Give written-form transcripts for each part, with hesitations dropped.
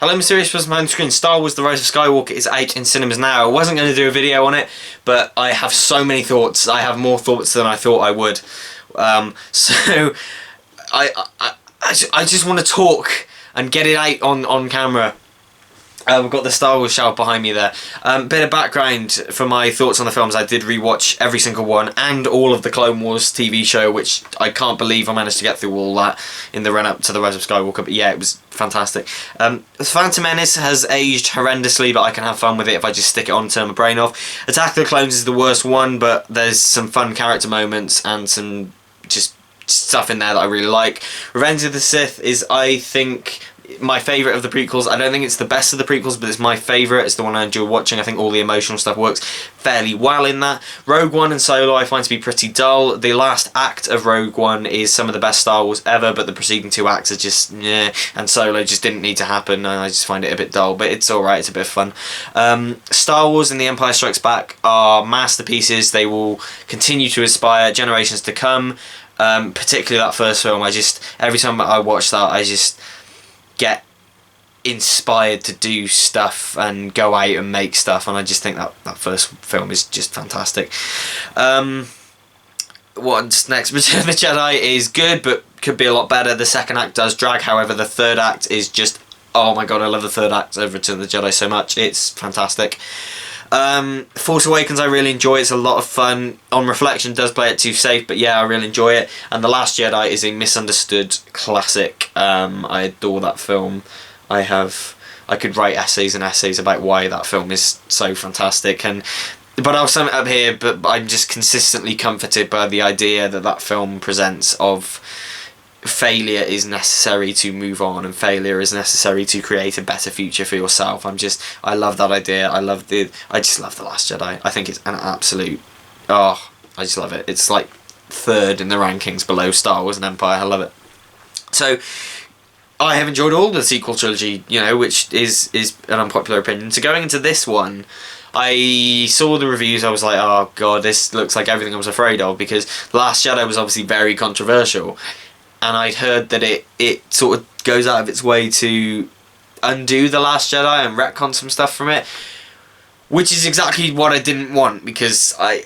Hello Mysterious Person Behind the Screen. Star Wars The Rise of Skywalker is out in cinemas now. I wasn't going to do a video on it, but I have so many thoughts. I have more thoughts than I thought I would. So I just want to talk and get it out on camera. We've got the Star Wars shelf behind me there. Bit of background for my thoughts on the films. I did rewatch every single one and all of the Clone Wars TV show, which I can't believe I managed to get through all that in the run-up to The Rise of Skywalker. But yeah, it was fantastic. Phantom Menace has aged horrendously, but I can have fun with it if I just stick it on and turn my brain off. Attack of the Clones is the worst one, but there's some fun character moments and some just stuff in there that I really like. Revenge of the Sith is, I think, my favourite of the prequels. I don't think it's the best of the prequels, but it's my favourite. It's the one I enjoy watching. I think all the emotional stuff works fairly well in that. Rogue One and Solo I find to be pretty dull. The last act of Rogue One is some of the best Star Wars ever, but the preceding two acts are just and Solo just didn't need to happen, and I just find it a bit dull, but it's alright, it's a bit of fun. Star Wars and The Empire Strikes Back are masterpieces. They will continue to inspire generations to come, particularly that first film. Every time I watch that, I just get inspired to do stuff and go out and make stuff, and I just think that first film is just fantastic. What's next? Return of the Jedi is good, but could be a lot better. The second act does drag, however the third act is just, oh my god, I love the third act of Return of the Jedi so much. It's fantastic. Force Awakens I really enjoy. It's a lot of fun. On reflection, does play it too safe, but yeah, I really enjoy it. And The Last Jedi is a misunderstood classic. I adore that film. I could write essays and essays about why that film is so fantastic. But I'll sum it up here, but I'm just consistently comforted by the idea that film presents of failure is necessary to move on, and failure is necessary to create a better future for yourself. I love that idea. I just love The Last Jedi. I think it's an absolute, I just love it. It's like third in the rankings below Star Wars and Empire. I love it. So I have enjoyed all the sequel trilogy, which is an unpopular opinion. So going into this one, I saw the reviews, I was like, oh god, this looks like everything I was afraid of, because The Last Jedi was obviously very controversial. And I'd heard that it sort of goes out of its way to undo The Last Jedi and retcon some stuff from it, which is exactly what I didn't want, because I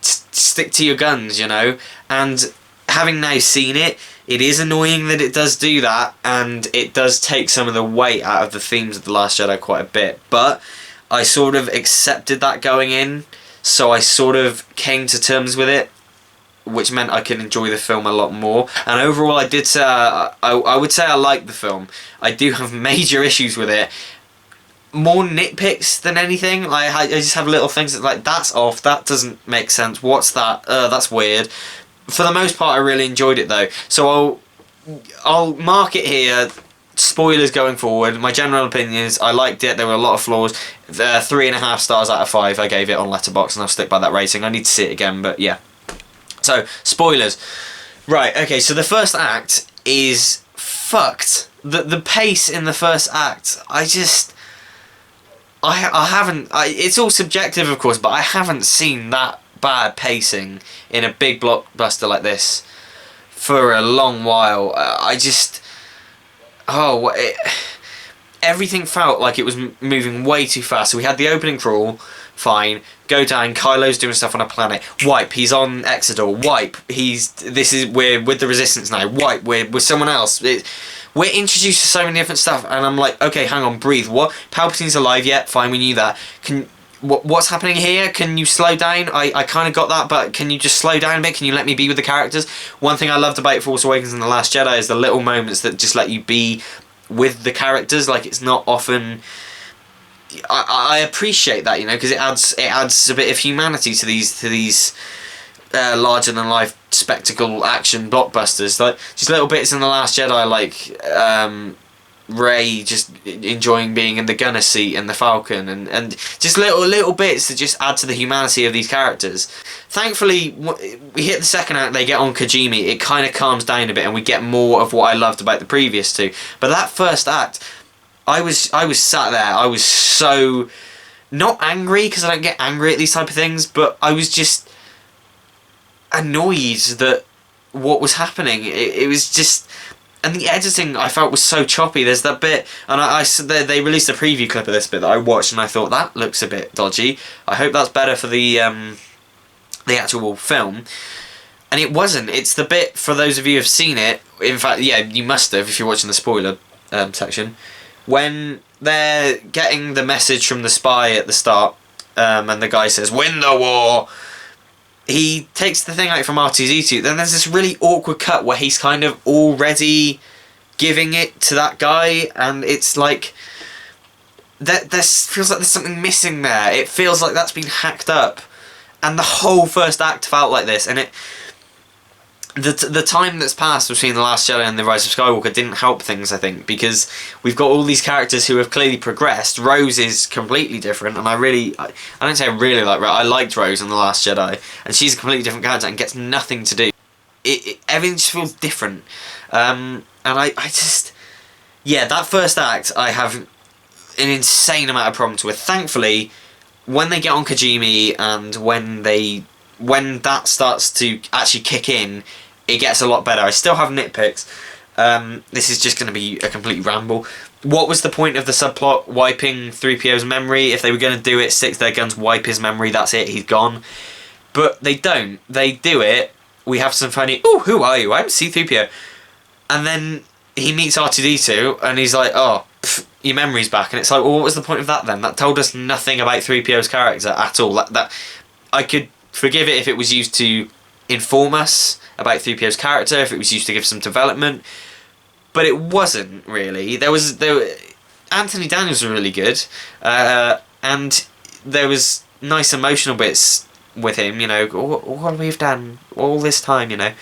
stick to your guns, and having now seen it, it is annoying that it does do that, and it does take some of the weight out of the themes of The Last Jedi quite a bit, but I sort of accepted that going in, so I sort of came to terms with it, which meant I could enjoy the film a lot more. And overall, I did say I would say I liked the film. I do have major issues with it, more nitpicks than anything. Like I just have little things that like, that's off, that doesn't make sense, what's that, that's weird. For the most part, I really enjoyed it though. So I'll mark it here. Spoilers going forward. My general opinion is I liked it. There were a lot of flaws. 3.5 stars out of 5 I gave it on Letterboxd, and I'll stick by that rating. I need to see it again, but yeah. So, spoilers. Right, okay, so the first act is fucked. The pace in the first act, it's all subjective of course, but I haven't seen that bad pacing in a big blockbuster like this for a long while. Everything felt like it was moving way too fast. So we had the opening crawl, fine. Go down, Kylo's doing stuff on a planet. Wipe, he's on Exodus. Wipe, we're with the Resistance now. Wipe, we're with someone else. We're introduced to so many different stuff, and I'm like, okay, hang on, breathe. What? Palpatine's alive yet? Fine, we knew that. What's happening here? Can you slow down? I kind of got that, but can you just slow down a bit? Can you let me be with the characters? One thing I loved about Force Awakens and The Last Jedi is the little moments that just let you be with the characters. Like, it's not often. I appreciate that, because it adds a bit of humanity to these larger than life spectacle action blockbusters. Like just little bits in The Last Jedi, like Rey just enjoying being in the gunner seat and the Falcon, and just little bits that just add to the humanity of these characters. Thankfully, we hit the second act, they get on Kajimi, it kind of calms down a bit, and we get more of what I loved about the previous two. But that first act, I was sat there, I was so not angry, because I don't get angry at these type of things, but I was just annoyed that what was happening. It was just, And the editing I felt was so choppy. There's that bit, and they released a preview clip of this bit that I watched, and I thought that looks a bit dodgy. I hope that's better for the actual film. And it wasn't. It's the bit, for those of you who've seen it, in fact, yeah, you must have if you're watching the spoiler section, when they're getting the message from the spy at the start, and the guy says, "Win the war." He takes the thing out from R2-D2, then there's this really awkward cut where he's kind of already giving it to that guy, and it's like there feels like there's something missing there. It feels like that's been hacked up, and the whole first act felt like this, and the time that's passed between The Last Jedi and The Rise of Skywalker didn't help things, I think, because we've got all these characters who have clearly progressed. Rose is completely different, and I don't say I really like Rose. I liked Rose in The Last Jedi, and she's a completely different character and gets nothing to do. Everything just feels different, and I just, yeah, that first act I have an insane amount of problems with. Thankfully, when they get on Kajimi and when that starts to actually kick in, it gets a lot better. I still have nitpicks. This is just going to be a complete ramble. What was the point of the subplot wiping 3PO's memory? If they were going to do it, stick to their guns, wipe his memory, that's it, he's gone. But they don't. They do it. We have some funny, "Oh, who are you? I'm C-3PO." And then he meets R2-D2, and he's like, "Oh, your memory's back." And it's like, well, what was the point of that then? That told us nothing about 3PO's character at all. That I could forgive it if it was used to inform us about 3PO's character, if it was used to give some development, but it wasn't really. Anthony Daniels was really good, and there was nice emotional bits with him, you know, what we've done all this time, you know.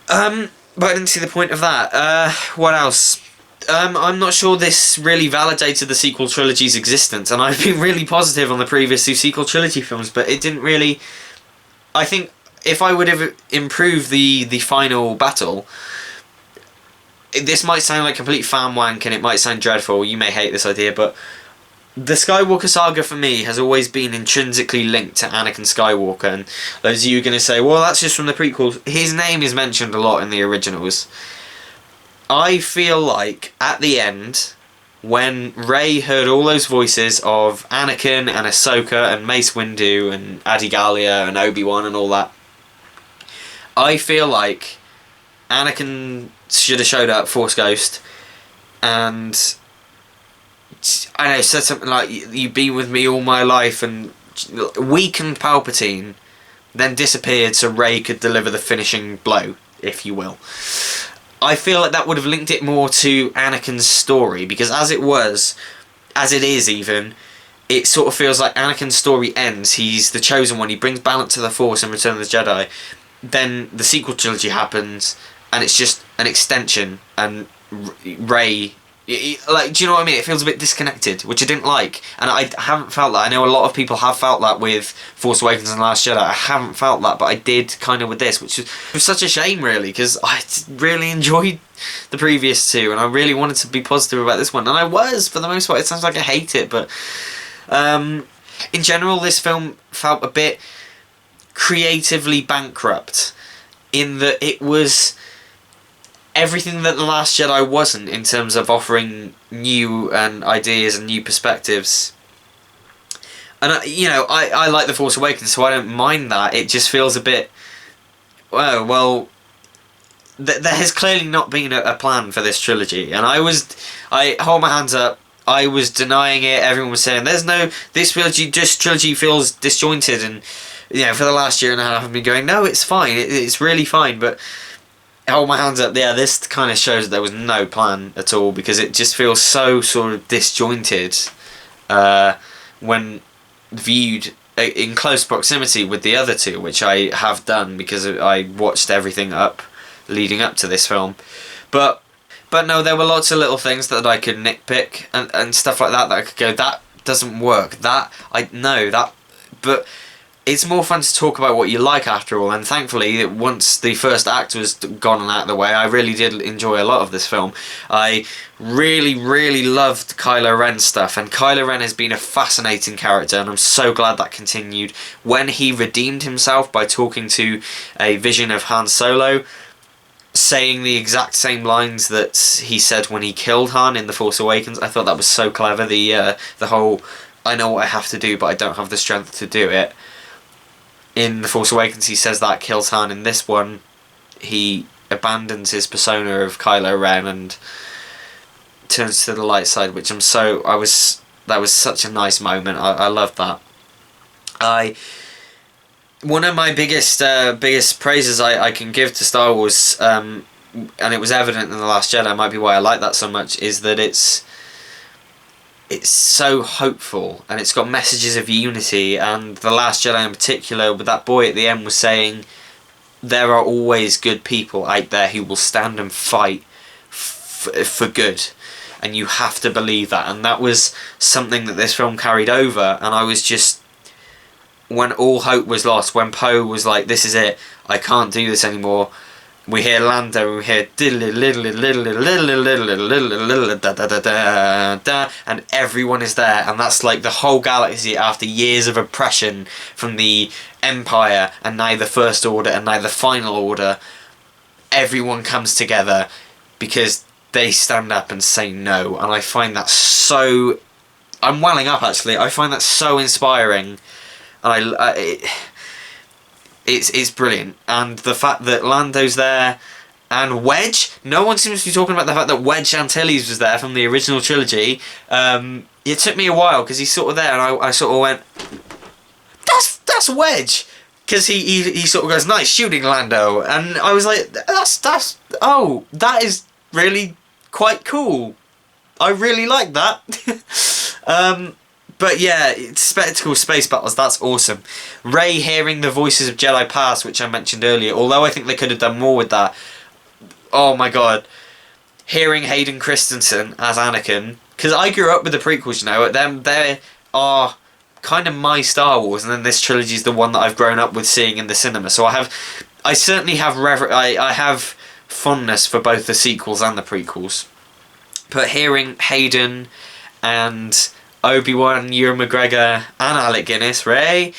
But I didn't see the point of that. What else? I'm not sure this really validated the sequel trilogy's existence, and I've been really positive on the previous two sequel trilogy films, but it didn't really. I think if I would have improved the final battle, this might sound like complete fan wank and it might sound dreadful, you may hate this idea, but the Skywalker saga for me has always been intrinsically linked to Anakin Skywalker, and those of you are going to say, well, that's just from the prequels. His name is mentioned a lot in the originals. I feel like at the end, when Rey heard all those voices of Anakin and Ahsoka and Mace Windu and Adi Gallia and Obi-Wan and all that, I feel like Anakin should have showed up, Force Ghost, and I don't know, said something like, "You've been with me all my life," and weakened Palpatine, then disappeared so Rey could deliver the finishing blow, if you will. I feel like that would have linked it more to Anakin's story, because as it is even, it sort of feels like Anakin's story ends. He's the chosen one, he brings balance to the Force in Return of the Jedi. Then the sequel trilogy happens, and it's just an extension, and Rey, like, do you know what I mean? It feels a bit disconnected, which I didn't like, and I haven't felt that. I know a lot of people have felt that with Force Awakens and Last Jedi. I haven't felt that, but I did kind of with this, which was such a shame, really, because I really enjoyed the previous two, and I really wanted to be positive about this one, and I was, for the most part. It sounds like I hate it, but in general, this film felt a bit creatively bankrupt, in that it was everything that The Last Jedi wasn't, in terms of offering new ideas and new perspectives. And I like The Force Awakens, so I don't mind that. It just feels a bit, well, there has clearly not been a plan for this trilogy, and I hold my hands up. I was denying it. Everyone was saying this trilogy feels disjointed, and for the last year and a half I've been going, no, it's fine, it's really fine, but hold my hands up, yeah, this kind of shows that there was no plan at all, because it just feels so sort of disjointed when viewed in close proximity with the other two, which I have done because I watched everything leading up to this film. But no, there were lots of little things that I could nitpick and stuff like that I could go, that doesn't work, but it's more fun to talk about what you like after all, and thankfully, once the first act was gone and out of the way, I really did enjoy a lot of this film. I really, really loved Kylo Ren's stuff, and Kylo Ren has been a fascinating character, and I'm so glad that continued. When he redeemed himself by talking to a vision of Han Solo, saying the exact same lines that he said when he killed Han in The Force Awakens. I thought that was so clever. The whole, I know what I have to do, but I don't have the strength to do it. In The Force Awakens, he says that, kills Han. In this one, he abandons his persona of Kylo Ren and turns to the light side, which that was such a nice moment. I loved that. One of my biggest praises I can give to Star Wars, and it was evident in The Last Jedi, might be why I like that so much, is that it's so hopeful, and it's got messages of unity. And The Last Jedi in particular, with that boy at the end, was saying there are always good people out there who will stand and fight for good, and you have to believe that. And that was something that this film carried over. And I was just, when all hope was lost, when Poe was like, this is it, I can't do this anymore, we hear Lando, we hear and everyone is there, and that's like the whole galaxy after years of oppression from the Empire, and now the First Order, and now the Final Order. Everyone comes together because they stand up and say no, and I find that so... I'm welling up, actually. I find that so inspiring, and it's brilliant. And the fact that Lando's there, and Wedge, no one seems to be talking about the fact that Wedge Antilles was there from the original trilogy. It took me a while, because he's sort of there, and I sort of went, that's Wedge, because he sort of goes, nice shooting, Lando, and I was like, that is really quite cool. I really like that. But yeah, it's spectacle space battles, that's awesome. Rey hearing the voices of Jedi past, which I mentioned earlier, although I think they could have done more with that. Oh my god. Hearing Hayden Christensen as Anakin, because I grew up with the prequels, you know, they are kind of my Star Wars, and then this trilogy is the one that I've grown up with seeing in the cinema. So I certainly have I have fondness for both the sequels and the prequels. But hearing Hayden and Obi-Wan, Ewan McGregor and Alec Guinness, Rey,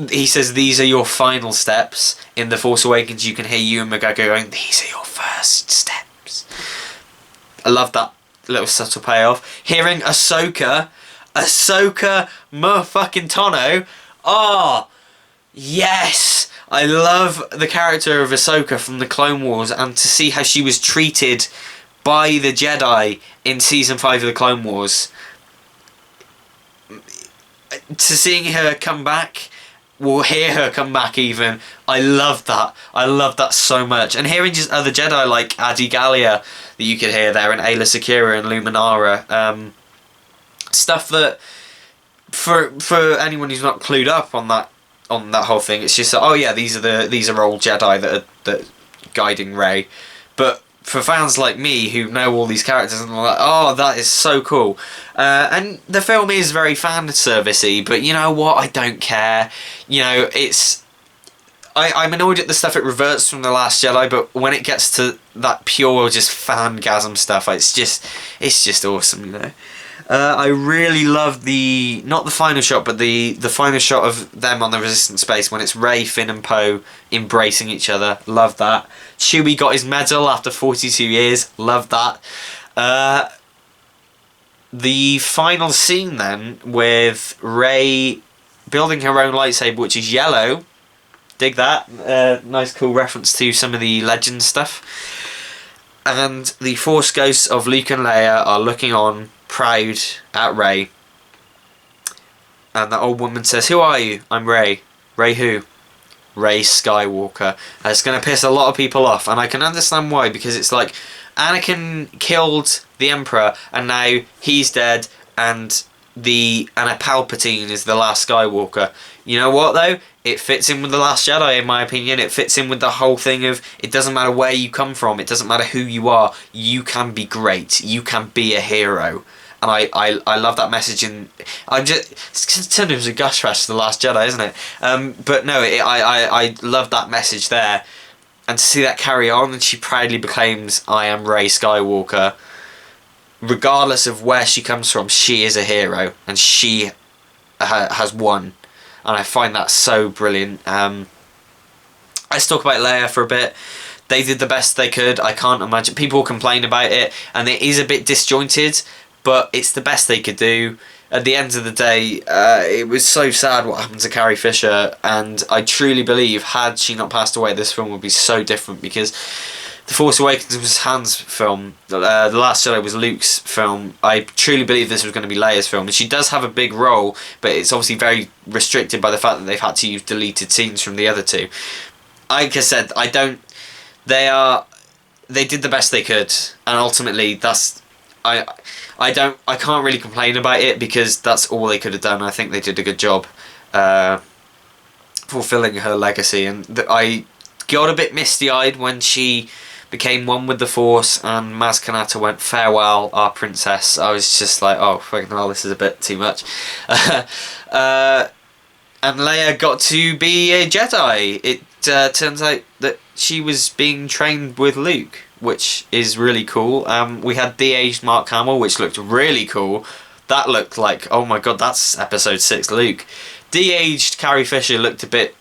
he says these are your final steps. In The Force Awakens you can hear Ewan McGregor going, these are your first steps. I love that little subtle payoff. Hearing Ahsoka motherfucking Tano, yes, I love the character of Ahsoka from the Clone Wars, and to see how she was treated by the Jedi in season 5 of the Clone Wars, to seeing her come back, we'll hear her come back even, I love that so much. And hearing just other Jedi like Adi Gallia that you could hear there, and Ayla Secura and Luminara, stuff that for anyone who's not clued up on that whole thing, it's just oh yeah, these are old Jedi that are guiding Rey. But for fans like me who know all these characters and are like, oh, that is so cool. And the film is very fan servicey, but you know what? I don't care. You know, I'm annoyed at the stuff it reverts from The Last Jedi, but when it gets to that pure just fangasm stuff, it's just awesome, you know. I really love not the final shot, but the final shot of them on the Resistance base when it's Rey, Finn and Poe embracing each other. Love that. Chewie got his medal after 42 years. Love that. The final scene then with Rey building her own lightsaber, which is yellow. Dig that. Nice cool reference to some of the Legends stuff. And the Force ghosts of Luke and Leia are looking on, proud at Rey. And the old woman says, who are you? I'm Rey. Rey who? Rey Skywalker. It's going to piss a lot of people off, and I can understand why, because it's like Anakin killed the Emperor and now he's dead, and a Palpatine is the last Skywalker. You know what though? It fits in with The Last Jedi, in my opinion. It fits in with the whole thing of, it doesn't matter where you come from, it doesn't matter who you are, you can be great, you can be a hero. And I love that message, and it's turned into a gush fest for The Last Jedi, isn't it? But no, I love that message there, and to see that carry on, and she proudly proclaims, I am Rey Skywalker. Regardless of where she comes from, she is a hero, and she has won. And I find that so brilliant. Let's talk about Leia for a bit. They did the best they could. I can't imagine. People complain about it, and it is a bit disjointed, but it's the best they could do. At the end of the day, it was so sad what happened to Carrie Fisher, and I truly believe, had she not passed away, this film would be so different, because The Force Awakens was Han's film, The Last Jedi was Luke's film. I truly believe this was going to be Leia's film, and she does have a big role, but it's obviously very restricted by the fact that they've had to use deleted scenes from the other two. Like I said, they did the best they could, and ultimately I can't really complain about it, because that's all they could have done. I think they did a good job fulfilling her legacy, and I got a bit misty-eyed when she became one with the Force and Maz Kanata went, "Farewell, our princess." I was just like, oh fucking hell, this is a bit too much. And Leia got to be a Jedi. It turns out that she was being trained with Luke, which is really cool. We had de-aged Mark Hamill, which looked really cool. That looked like, oh my god, that's episode 6 Luke. De-aged Carrie Fisher looked a bit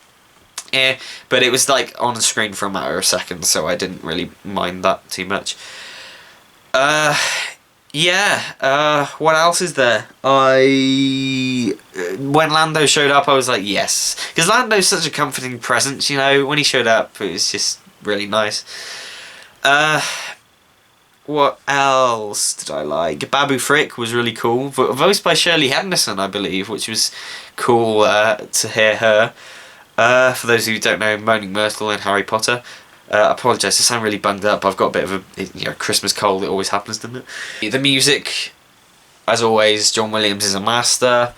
but it was like on screen for a matter of seconds, so I didn't really mind that too much. What else is there? When Lando showed up, I was like, yes. Because Lando's such a comforting presence, you know. When he showed up, it was just really nice. What else did I like? Babu Frick was really cool. Voiced by Shirley Henderson, I believe, which was cool to hear her. For those who don't know, Moaning Myrtle in Harry Potter. I apologise, I sound really bunged up. I've got a bit of a Christmas cold. It always happens, doesn't it? The music, as always, John Williams is a master.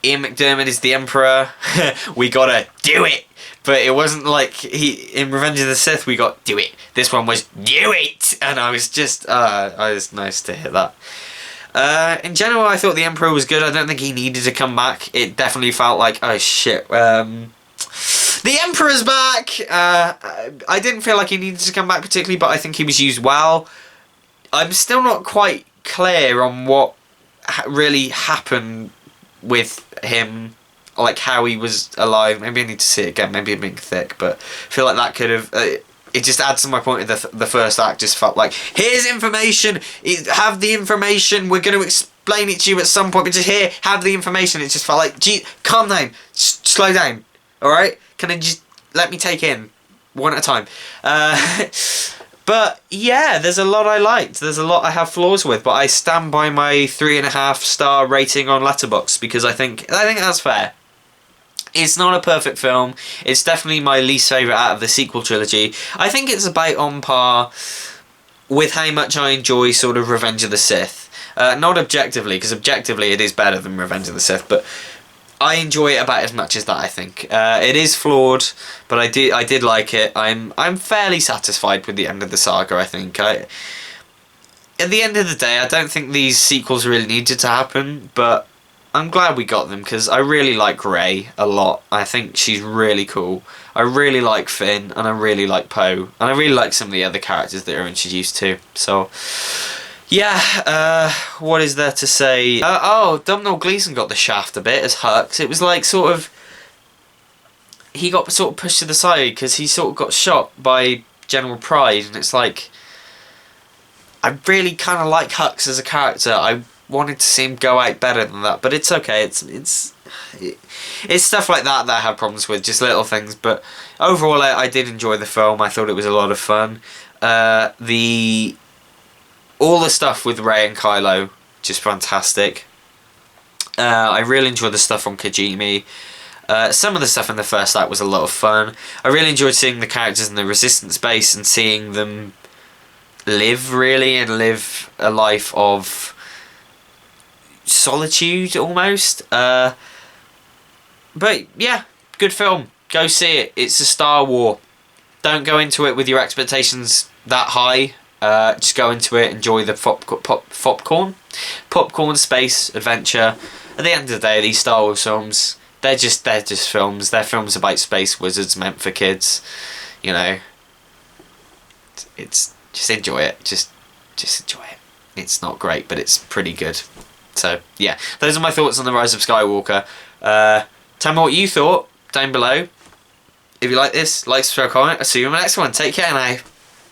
Ian McDiarmid is the Emperor. We gotta do it. But it wasn't like in Revenge of the Sith we got do it. This one was do it, and I was just I was nice to hear that. In general, I thought the Emperor was good. I don't think he needed to come back. It definitely felt like, oh shit, the Emperor's back! I didn't feel like he needed to come back particularly, but I think he was used well. I'm still not quite clear on what really happened with him, like how he was alive. Maybe I need to see it again. Maybe I'm being thick, but I feel like that could have... it just adds to my point. The first act just felt like, here's information, have the information, we're going to explain it to you at some point, but just here, have the information. It just felt like, gee, calm down, slow down, alright? Can I just let me take in one at a time? But yeah, there's a lot I liked. There's a lot I have flaws with, but I stand by my 3.5-star rating on Letterboxd, because I think that's fair. It's not a perfect film. It's definitely my least favourite out of the sequel trilogy. I think it's about on par with how much I enjoy sort of Revenge of the Sith. Not objectively, because objectively it is better than Revenge of the Sith, but I enjoy it about as much as that, I think. It is flawed, but I did like it. I'm fairly satisfied with the end of the saga, I think. At the end of the day, I don't think these sequels really needed to happen, but I'm glad we got them, because I really like Rey a lot. I think she's really cool. I really like Finn, and I really like Poe, and I really like some of the other characters that are introduced too. So, yeah, what is there to say? Domhnall Gleeson got the shaft a bit as Hux. It was like sort of... he got sort of pushed to the side, because he sort of got shot by General Pride, and it's like... I really kind of like Hux as a character. I wanted to see him go out better than that, but it's okay. It's stuff like that I have problems with, just little things. But overall, I did enjoy the film. I thought it was a lot of fun. All the stuff with Rey and Kylo, just fantastic. I really enjoyed the stuff on Kijimi. Some of the stuff in the first act was a lot of fun. I really enjoyed seeing the characters in the Resistance base and seeing them live, really, and live a life of solitude almost. But yeah, good film. Go see it. It's a Star Wars. Don't go into it with your expectations that high. Just go into it, enjoy the popcorn space adventure. At the end of the day, these Star Wars films, they're just films. They're films about space wizards meant for kids. You know, it's just enjoy it. Just enjoy it. It's not great, but it's pretty good. So yeah, those are my thoughts on The Rise of Skywalker. Tell me what you thought down below. If you like this, like, subscribe, comment. I'll see you in the next one. Take care now.